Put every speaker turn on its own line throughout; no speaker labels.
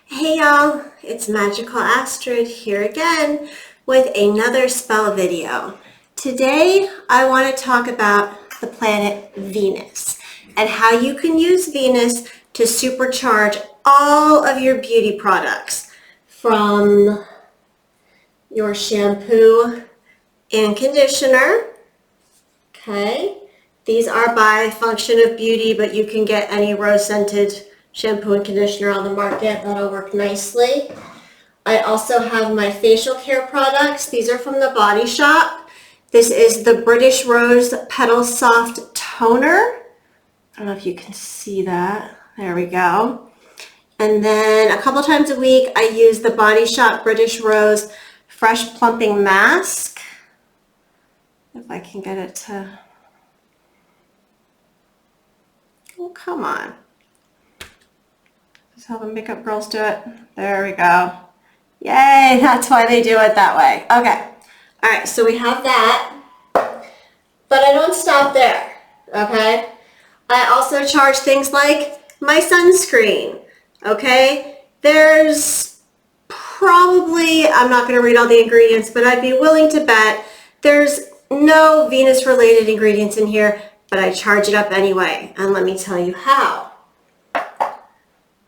Hey y'all, it's Magical Astrid here again with another spell video. Today I want to talk about the planet Venus and how you can use Venus to supercharge all of your beauty products, from your shampoo and conditioner. Okay, these are by Function of Beauty, but you can get any rose scented shampoo and conditioner on the market. That'll work nicely. I also have my facial care products. These are from the Body Shop. This is the British Rose Petal Soft Toner. I don't know if you can see that. There we go. And then a couple times a week, I use the Body Shop British Rose Fresh Plumping Mask. If I can get it to... Oh, come on. Just how the makeup girls do it. There we go. Yay, that's why they do it that way. Okay. All right, so we have that. But I don't stop there, okay? I also charge things like my sunscreen, okay? There's probably, I'm not going to read all the ingredients, but I'd be willing to bet there's no Venus-related ingredients in here, but I charge it up anyway. And let me tell you how.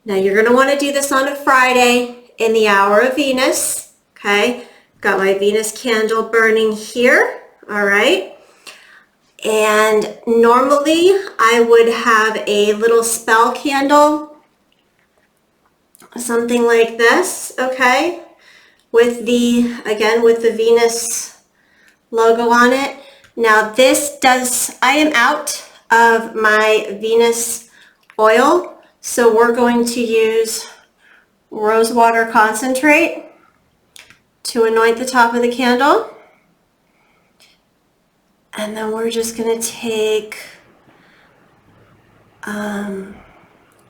Now you're going to want to do this on a Friday in the hour of Venus, okay? Got my Venus candle burning here, all right? And normally I would have a little spell candle, something like this, okay? With the, again, with the Venus logo on it. Now this does, I am out of my Venus oil. So we're going to use rose water concentrate to anoint the top of the candle. And then we're just going to take a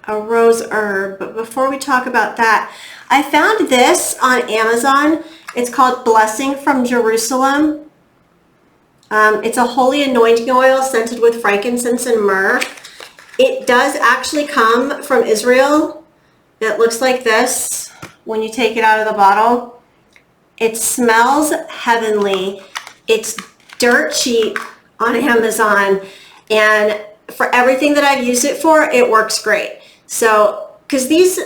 rose herb. But before we talk about that, I found this on Amazon. It's called Blessing from Jerusalem. It's a holy anointing oil scented with frankincense and myrrh. It does actually come from Israel. It looks like this when you take it out of the bottle. It smells heavenly. It's dirt cheap on Amazon. And for everything that I've used it for, it works great. So, because these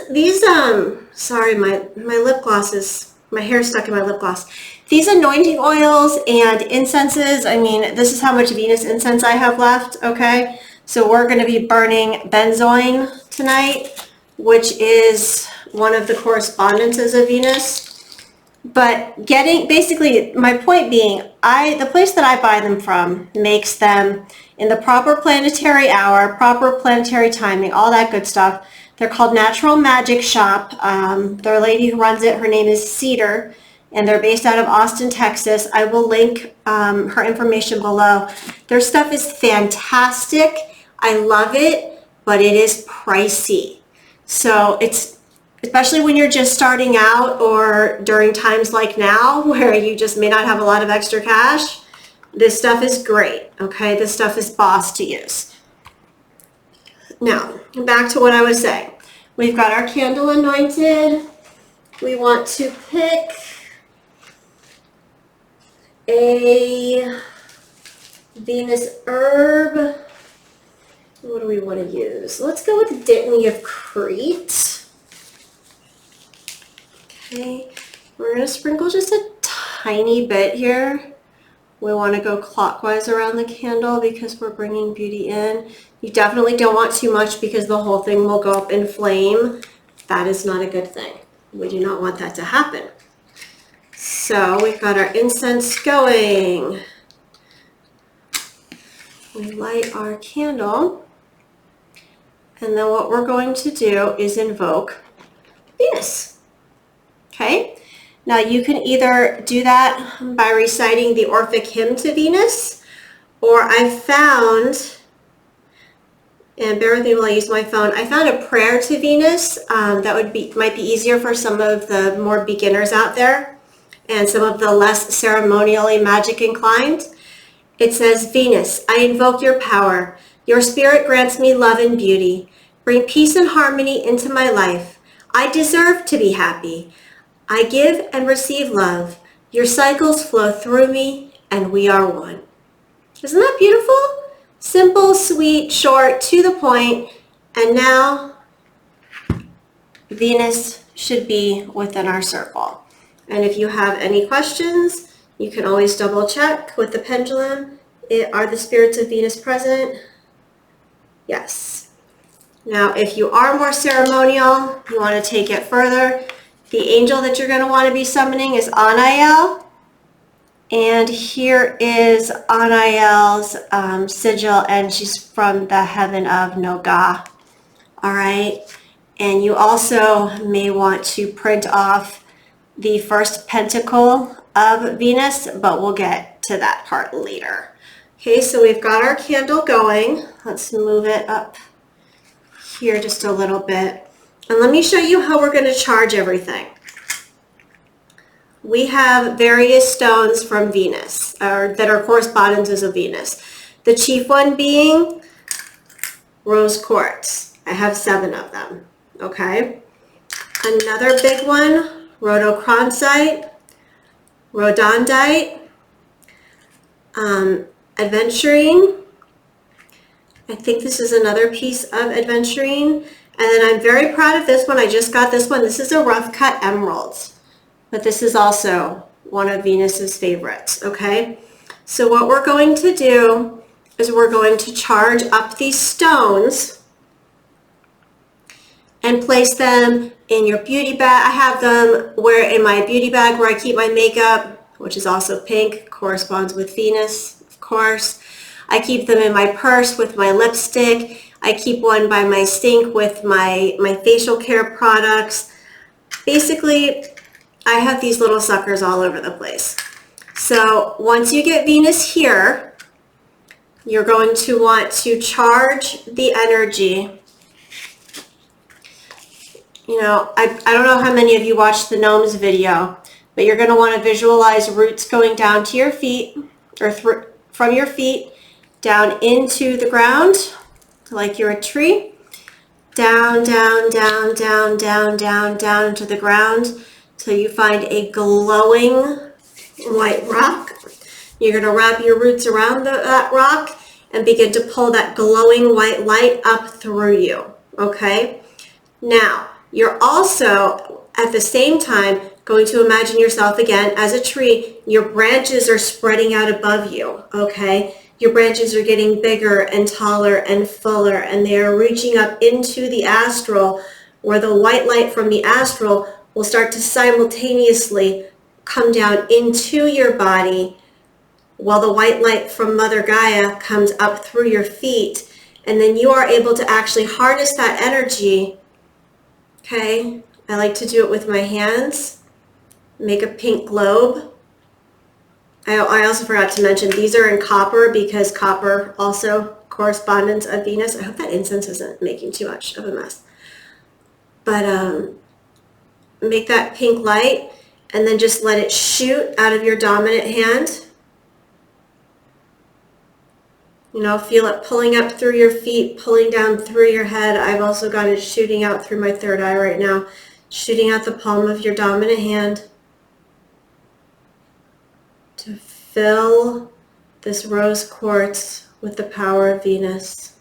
sorry, my lip gloss is, my hair's stuck in my lip gloss. These anointing oils and incenses, I mean, this is how much Venus incense I have left, okay? So we're going to be burning benzoin tonight, which is one of the correspondences of Venus. But basically, my point being, the place that I buy them from makes them in the proper planetary hour, proper planetary timing, all that good stuff. They're called Natural Magic Shop. The lady who runs it, her name is Cedar, and they're based out of Austin, Texas. I will link her information below. Their stuff is fantastic. I love it, but it is pricey. So it's, especially when you're just starting out or during times like now where you just may not have a lot of extra cash, this stuff is great, okay? This stuff is boss to use. Now, back to what I was saying. We've got our candle anointed. We want to pick a Venus herb. What do we want to use? Let's go with the Dittany of Crete. Okay, we're going to sprinkle just a tiny bit here. We want to go clockwise around the candle because we're bringing beauty in. You definitely don't want too much because the whole thing will go up in flame. That is not a good thing. We do not want that to happen. So we've got our incense going. We light our candle. And then what we're going to do is invoke Venus. Okay? Now you can either do that by reciting the Orphic hymn to Venus, or I found, and bear with me while I use my phone, I found a prayer to Venus that might be easier for some of the more beginners out there and some of the less ceremonially magic inclined. It says, Venus, I invoke your power. Your spirit grants me love and beauty. Bring peace and harmony into my life. I deserve to be happy. I give and receive love. Your cycles flow through me, and we are one. Isn't that beautiful? Simple, sweet, short, to the point. And now Venus should be within our circle. And if you have any questions, you can always double check with the pendulum. Are the spirits of Venus present? Yes. Now, if you are more ceremonial, you want to take it further, the angel that you're going to want to be summoning is Anael. And here is Anael's sigil, and she's from the heaven of Noga. All right. And you also may want to print off the first pentacle of Venus, but we'll get to that part later. Okay, so we've got our candle going. Let's move it up here just a little bit. And let me show you how we're going to charge everything. We have various stones from Venus, or that are correspondences of Venus. The chief one being rose quartz. I have 7 of them, okay? Another big one, rhodochrosite, rhodonite, adventurine. I think this is another piece of adventurine. And then I'm very proud of this one. I just got this one. This is a rough cut emerald. But this is also one of Venus's favorites, okay? So what we're going to do is we're going to charge up these stones and place them in your beauty bag. I have them in my beauty bag where I keep my makeup, which is also pink, corresponds with Venus, of course. I keep them in my purse with my lipstick. I keep one by my sink with my facial care products. Basically, I have these little suckers all over the place. So once you get Venus here, you're going to want to charge the energy. You know, I don't know how many of you watched the gnomes video, but you're going to want to visualize roots going down to your feet, or from your feet down into the ground, like you're a tree. Down, down, down, down, down, down, down into the ground. So you find a glowing white rock. You're going to wrap your roots around that rock and begin to pull that glowing white light up through you, okay? Now, you're also, at the same time, going to imagine yourself again as a tree. Your branches are spreading out above you, okay? Your branches are getting bigger and taller and fuller, and they are reaching up into the astral, where the white light from the astral will start to simultaneously come down into your body while the white light from Mother Gaia comes up through your feet. And then you are able to actually harness that energy. Okay, I like to do it with my hands. Make a pink globe. I also forgot to mention these are in copper, because copper also correspondence of Venus. I hope that incense isn't making too much of a mess. But make that pink light and then just let it shoot out of your dominant hand. You know, feel it pulling up through your feet, pulling down through your head. I've also got it shooting out through my third eye right now, shooting out the palm of your dominant hand to fill this rose quartz with the power of Venus.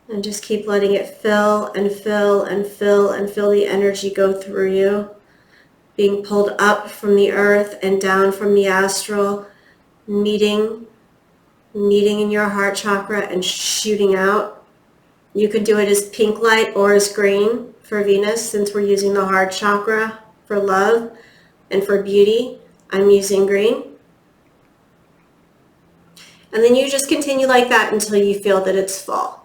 And just keep letting it fill and fill and fill and fill the energy go through you, being pulled up from the earth and down from the astral, meeting in your heart chakra and shooting out. You could do it as pink light or as green for Venus, since we're using the heart chakra for love and for beauty. I'm using green. And then you just continue like that until you feel that it's full.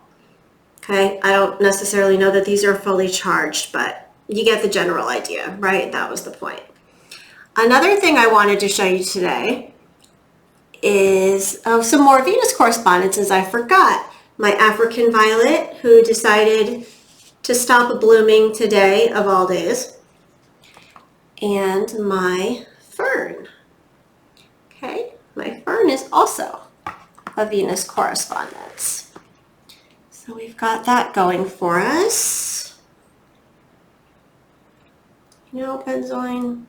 Okay, I don't necessarily know that these are fully charged, but you get the general idea, right? That was the point. Another thing I wanted to show you today is some more Venus correspondences I forgot. My African violet, who decided to stop blooming today of all days, and my fern. Okay, my fern is also a Venus correspondence. So we've got that going for us. You know, benzoin,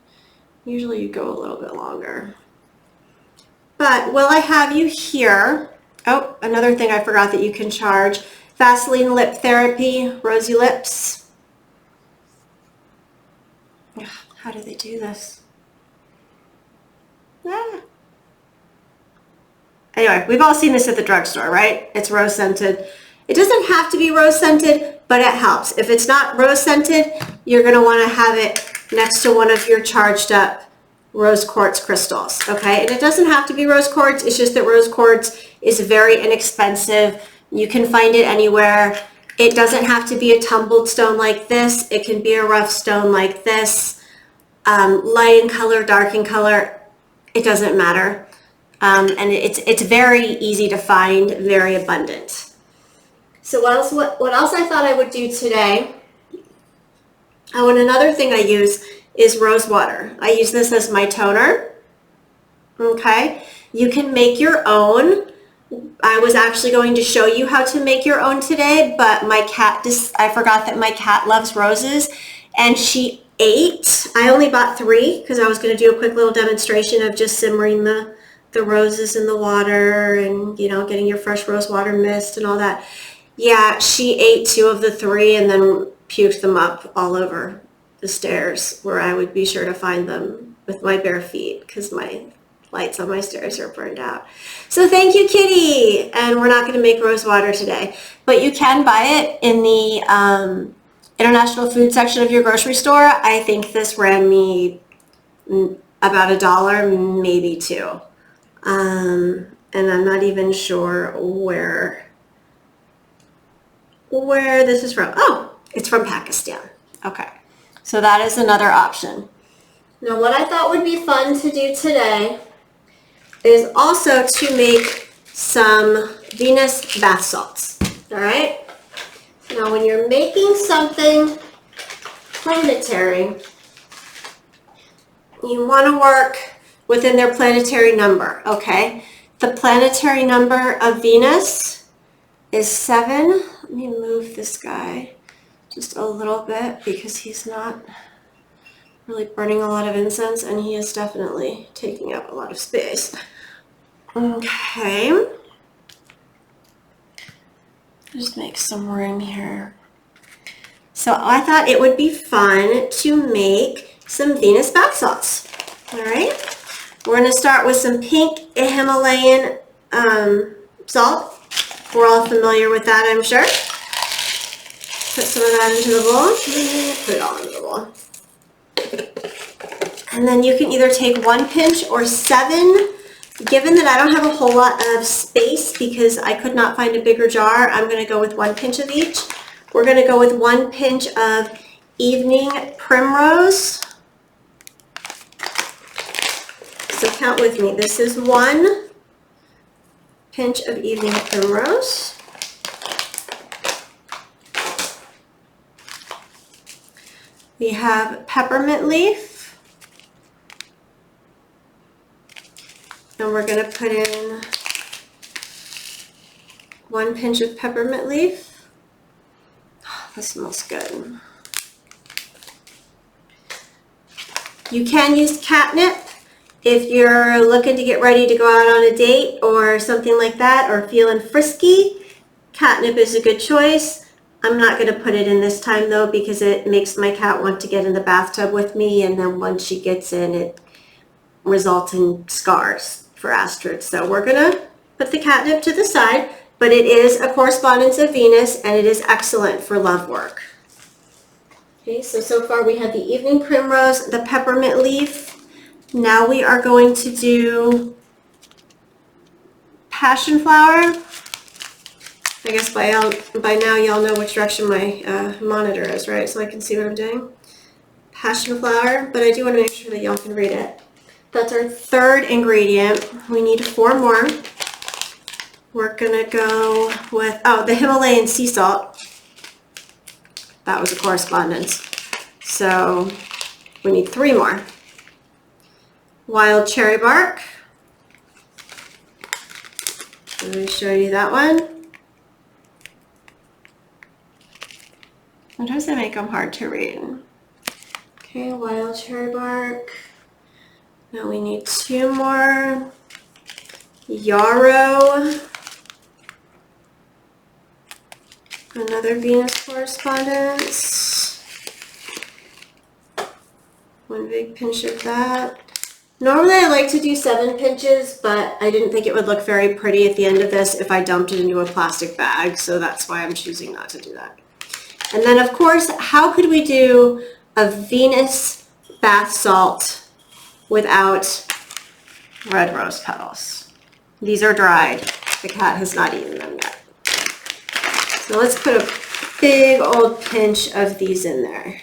usually you go a little bit longer. But while I have you here, oh, another thing I forgot that you can charge, Vaseline Lip Therapy, Rosy Lips. Ugh, how do they do this? Ah. Anyway, we've all seen this at the drugstore, right? It's rose scented. It doesn't have to be rose scented, but it helps. If it's not rose scented, you're going to want to have it next to one of your charged up rose quartz crystals, okay? And it doesn't have to be rose quartz. It's just that rose quartz is very inexpensive. You can find it anywhere. It doesn't have to be a tumbled stone like this. It can be a rough stone like this. Light in color, dark in color, it doesn't matter. And it's very easy to find, very abundant. So what else I thought I would do today, oh, and another thing I use is rose water. I use this as my toner, okay? You can make your own. I was actually going to show you how to make your own today, but my cat, I forgot that my cat loves roses, and she ate. I only bought 3 because I was going to do a quick little demonstration of just simmering the roses in the water and, you know, getting your fresh rose water mist and all that. Yeah, she ate 2 of the 3 and then puked them up all over the stairs where I would be sure to find them with my bare feet because my lights on my stairs are burned out. So thank you, Kitty. And we're not going to make rose water today, but you can buy it in the international food section of your grocery store. I think this ran me about $1, maybe $2. And I'm not even sure where this is from. Oh, it's from Pakistan. Okay, so that is another option. Now what I thought would be fun to do today is also to make some Venus bath salts. All right, now when you're making something planetary, you want to work within their planetary number, okay? The planetary number of Venus is 7. Let me move this guy just a little bit because he's not really burning a lot of incense and he is definitely taking up a lot of space. Okay. Just make some room here. So I thought it would be fun to make some Venus bath salts. All right. We're going to start with some pink Himalayan salt. We're all familiar with that, I'm sure. Put some of that into the bowl. Put it all into the bowl. And then you can either take 1 pinch or 7. Given that I don't have a whole lot of space because I could not find a bigger jar, I'm going to go with 1 pinch of each. We're going to go with 1 pinch of evening primrose. So count with me. This is 1 pinch of evening primrose. We have peppermint leaf. And we're going to put in 1 pinch of peppermint leaf. Oh, this smells good. You can use catnip if you're looking to get ready to go out on a date or something like that, or feeling frisky. Catnip is a good choice. I'm not going to put it in this time though because it makes my cat want to get in the bathtub with me, and then once she gets in, it results in scars for Astarte. So we're going to put the catnip to the side, but it is a correspondence of Venus and it is excellent for love work. Okay, so far we have the evening primrose, the peppermint leaf. Now we are going to do passion flower. I guess by now y'all know which direction my monitor is, right? So I can see what I'm doing. Passion flower, but I do want to make sure that y'all can read it. That's our 3rd ingredient. We need 4 more. We're gonna go with, oh, the Himalayan sea salt. That was a correspondence. So we need 3 more. Wild cherry bark. Let me show you that one. Sometimes they make them hard to read. Okay, wild cherry bark. Now we need 2 more. Yarrow. Another Venus correspondence. 1 big pinch of that. Normally I like to do 7 pinches, but I didn't think it would look very pretty at the end of this if I dumped it into a plastic bag, so that's why I'm choosing not to do that. And then of course, how could we do a Venus bath salt without red rose petals? These are dried. The cat has not eaten them yet. So let's put a big old pinch of these in there.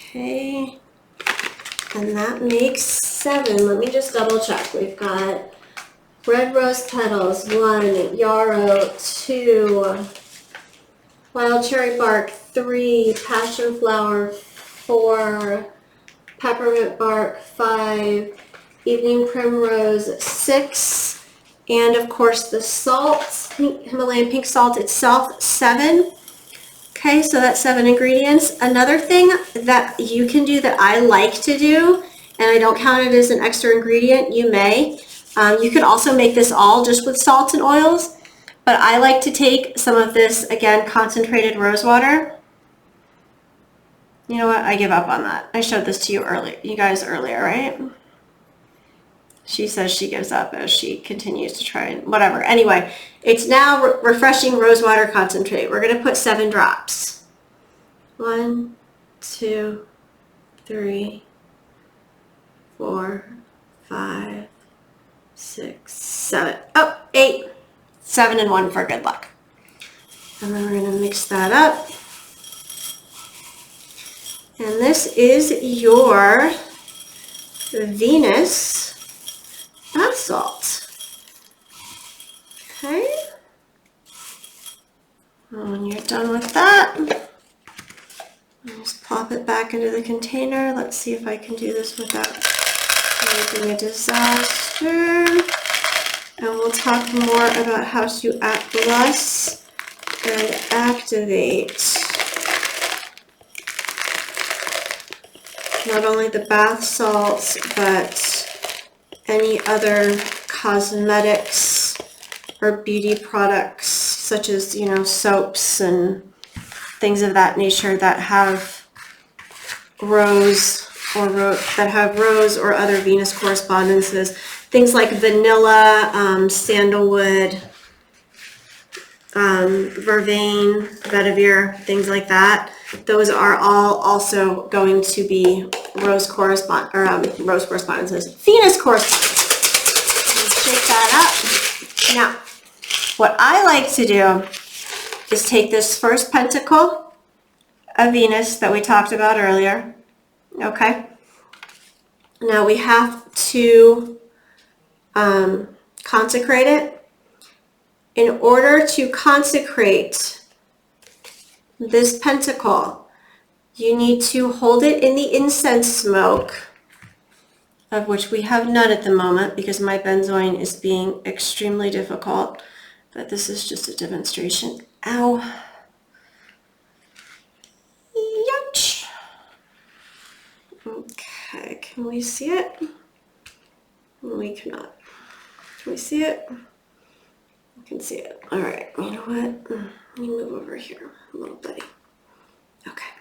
Okay. And that makes 7. Let me just double check. We've got red rose petals, 1, yarrow, 2, wild cherry bark, 3, passion flower, 4, peppermint bark, 5, evening primrose, 6, and of course the salt, Himalayan pink salt itself, 7. Okay, so that's 7 ingredients. Another thing that you can do that I like to do, and I don't count it as an extra ingredient, you may. You could also make this all just with salts and oils, but I like to take some of this, again, concentrated rose water. You know what, I give up on that. I showed this to you guys earlier, right? She says she gives up as she continues to try and whatever. Anyway, it's now refreshing rose water concentrate. We're going to put 7 drops. 1, 2, 3, 4, 5, 6, 7. Oh, 8. 7 and 1 for good luck. And then we're going to mix that up. And this is your Venus bath salt. Okay. And when you're done with that, just pop it back into the container. Let's see if I can do this without making a disaster. And we'll talk more about how to bless and activate not only the bath salts, but any other cosmetics or beauty products, such as, you know, soaps and things of that nature that have rose or other Venus correspondences. Things like vanilla, sandalwood, vervain, vetiver, things like that. Those are all also going to be rose correspondences. Venus correspondences. Let's shake that up. Now, what I like to do is take this first pentacle of Venus that we talked about earlier. Okay. Now we have to consecrate it. In order to consecrate this pentacle, you need to hold it in the incense smoke, of which we have none at the moment because my benzoin is being extremely difficult, but this is just a demonstration. Ow. Ouch. Okay, can we see it? We cannot. Can we see it? Can see it. All right, you know what? Let me move over here a little buddy. Okay.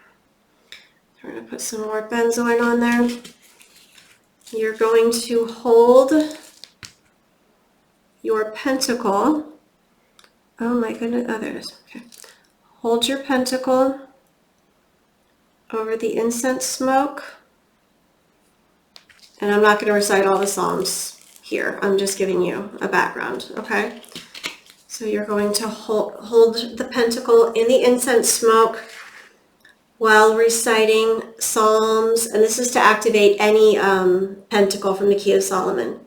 We're going to put some more benzoin on there. You're going to hold your pentacle. Oh my goodness. Oh, there it is. Okay. Hold your pentacle over the incense smoke. And I'm not going to recite all the Psalms here. I'm just giving you a background, okay? So you're going to hold the pentacle in the incense smoke while reciting Psalms, and this is to activate any pentacle from the Key of Solomon.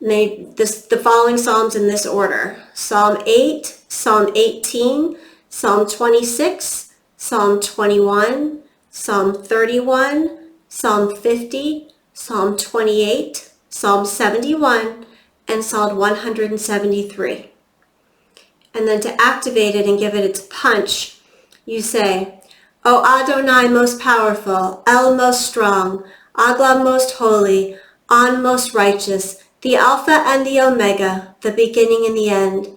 The following Psalms in this order: Psalm 8, Psalm 18, Psalm 26, Psalm 21, Psalm 31, Psalm 50, Psalm 28, Psalm 71, and Psalm 173. And then to activate it and give it its punch, you say, O Adonai most powerful, El most strong, Agla most holy, On most righteous, the Alpha and the Omega, the beginning and the end.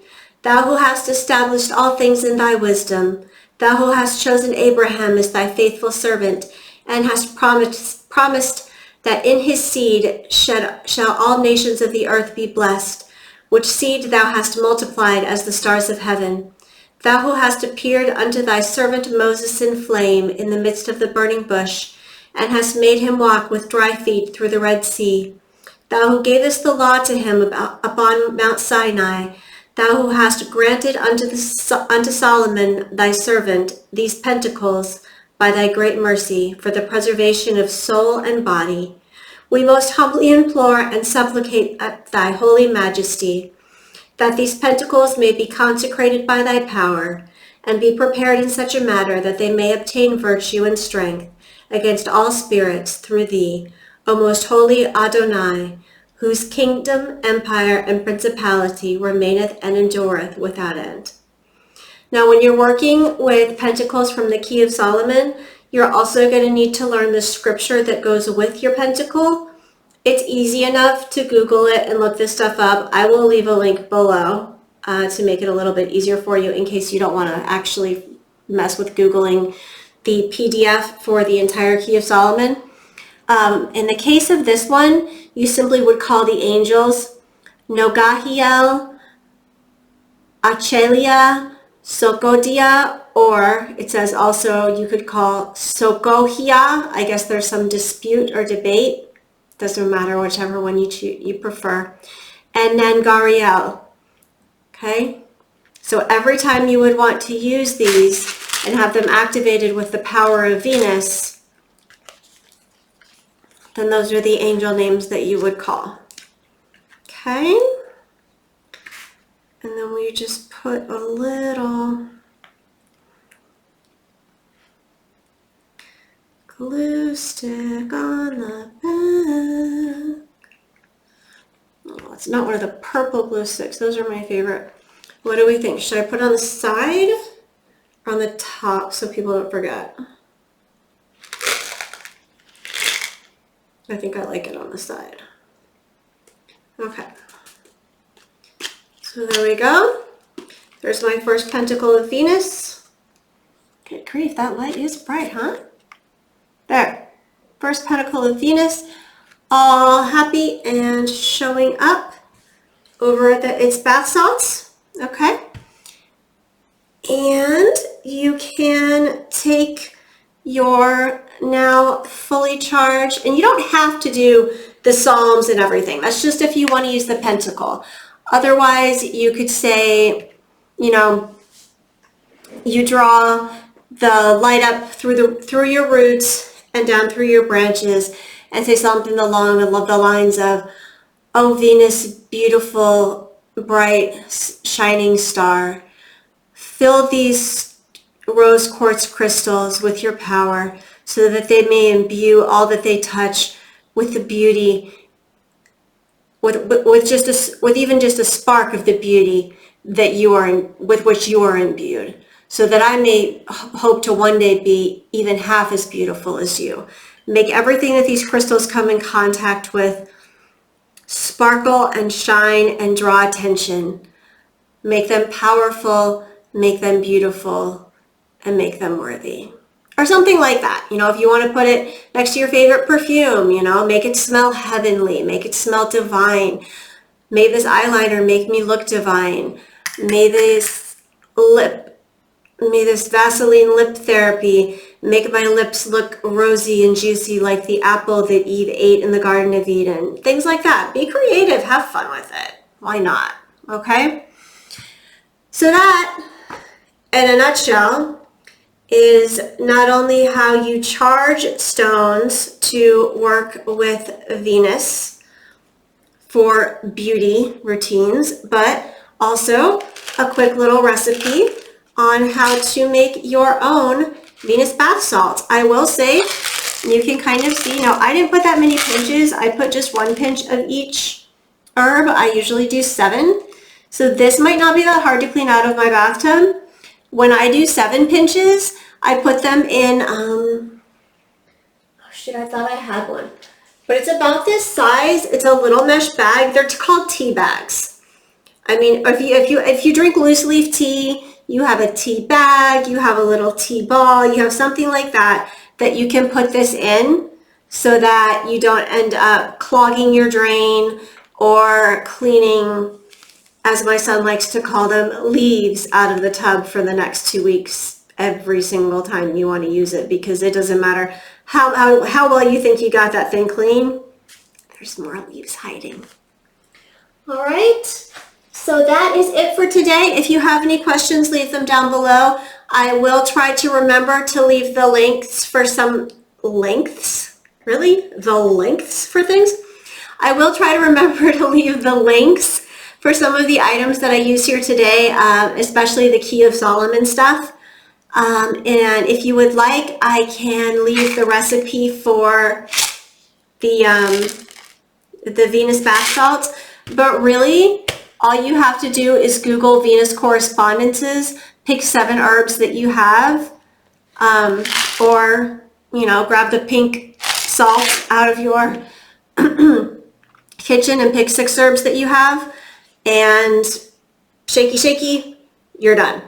Thou who hast established all things in thy wisdom, thou who hast chosen Abraham as thy faithful servant, and hast promised that in his seed shall all nations of the earth be blessed, which seed thou hast multiplied as the stars of heaven. Thou who hast appeared unto thy servant Moses in flame in the midst of the burning bush, and hast made him walk with dry feet through the Red Sea. Thou who gavest the law to him upon Mount Sinai, thou who hast granted unto Solomon thy servant these pentacles by thy great mercy for the preservation of soul and body, we most humbly implore and supplicate at thy holy majesty, that these pentacles may be consecrated by thy power, and be prepared in such a manner that they may obtain virtue and strength against all spirits through thee, O most holy Adonai, whose kingdom, empire, and principality remaineth and endureth without end. Now, when you're working with pentacles from the Key of Solomon, you're also going to need to learn the scripture that goes with your pentacle. It's easy enough to Google it and look this stuff up. I will leave a link below to make it a little bit easier for you in case you don't want to actually mess with Googling the PDF for the entire Key of Solomon. In the case of this one, you simply would call the angels Nogahiel, Achelia, Sokodia, or it says also you could call Sokohia. I guess there's some dispute or debate. Doesn't matter, whichever one you prefer. And then Gariel. Okay? So every time you would want to use these and have them activated with the power of Venus, then those are the angel names that you would call. Okay? And then we just put a little glue stick on the back. Oh, it's not one of the purple glue sticks. Those are my favorite. What do we think? Should I put it on the side or on the top so people don't forget? I think I like it on the side. Okay. So there we go. There's my first pentacle of Venus. Good grief, that light is bright, huh? There. First pentacle of Venus, all happy and showing up over its bath salts. Okay. And you can take your now fully charged, and you don't have to do the Psalms and everything. That's just if you want to use the pentacle. Otherwise, you could say, you know, you draw the light up through your roots and down through your branches and say something along the lines of, "Oh Venus, beautiful, bright, shining star, fill these rose quartz crystals with your power so that they may imbue all that they touch with the beauty, with even just a spark of the beauty that with which you are imbued, so that I may hope to one day be even half as beautiful as you. Make everything that these crystals come in contact with sparkle and shine and draw attention. Make them powerful, make them beautiful, and make them worthy." Or something like that. You know, if you want to put it next to your favorite perfume, you know, make it smell heavenly, make it smell divine. May this eyeliner make me look divine. May this Vaseline lip therapy make my lips look rosy and juicy like the apple that Eve ate in the Garden of Eden. Things like that. Be creative. Have fun with it. Why not? Okay? So that, in a nutshell, is not only how you charge stones to work with Venus for beauty routines, but also a quick little recipe on how to make your own Venus bath salts. I will say, you can kind of see, now I didn't put that many pinches. I put just 1 pinch of each herb. I usually do 7. So this might not be that hard to clean out of my bathtub. When I do 7 pinches, I put them in, oh shit, I thought I had one. But it's about this size. It's a little mesh bag. They're called tea bags. I mean, if you drink loose leaf tea, you have a tea bag, you have a little tea ball, you have something like that you can put this in so that you don't end up clogging your drain or cleaning, as my son likes to call them, leaves out of the tub for the next 2 weeks every single time you want to use it, because it doesn't matter how well you think you got that thing clean, there's more leaves hiding. All right, so that is it for today. If you have any questions, leave them down below. I will try to remember to leave the links for some lengths. Really? The lengths for things? I will try to remember to leave the links for some of the items that I use here today, especially the Key of Solomon stuff. And if you would like, I can leave the recipe for the Venus bath salts. But really, all you have to do is Google Venus correspondences, pick 7 herbs that you have, or, you know, grab the pink salt out of your kitchen and pick 6 herbs that you have, and shaky, shaky, you're done.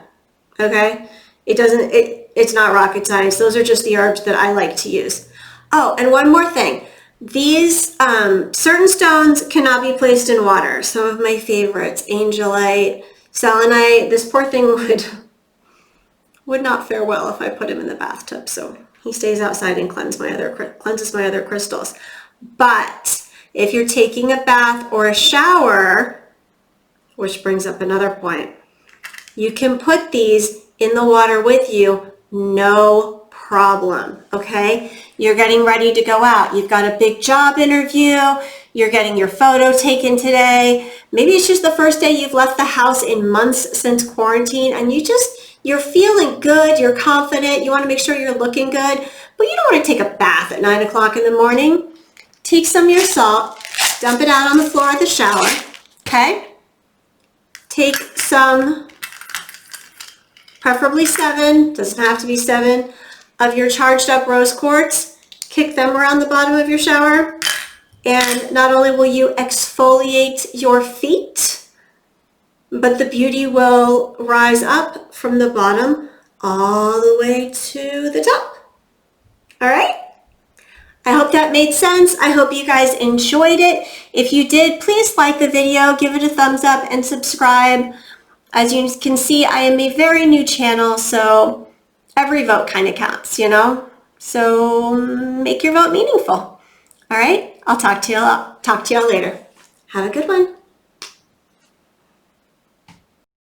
Okay? It's not rocket science. Those are just the herbs that I like to use. Oh, and one more thing. These certain stones cannot be placed in water. Some of my favorites, angelite, selenite. This poor thing would not fare well if I put him in the bathtub. So he stays outside and cleanses my other crystals. But if you're taking a bath or a shower, which brings up another point, you can put these in the water with you, no problem, okay? You're getting ready to go out. You've got a big job interview. You're getting your photo taken today. Maybe it's just the first day you've left the house in months since quarantine, and you're feeling good, you're confident, you want to make sure you're looking good, but you don't want to take a bath at 9 o'clock in the morning. Take some of your salt, dump it out on the floor of the shower, okay? Take some, preferably 7, doesn't have to be 7, of your charged up rose quartz, kick them around the bottom of your shower, and not only will you exfoliate your feet, but the beauty will rise up from the bottom all the way to the top. All right? I hope that made sense. I hope you guys enjoyed it. If you did, please like the video, give it a thumbs up, and subscribe. As you can see, I am a very new channel, so every vote kind of counts, you know? So make your vote meaningful. All right? I'll talk to y'all later. Have a good one.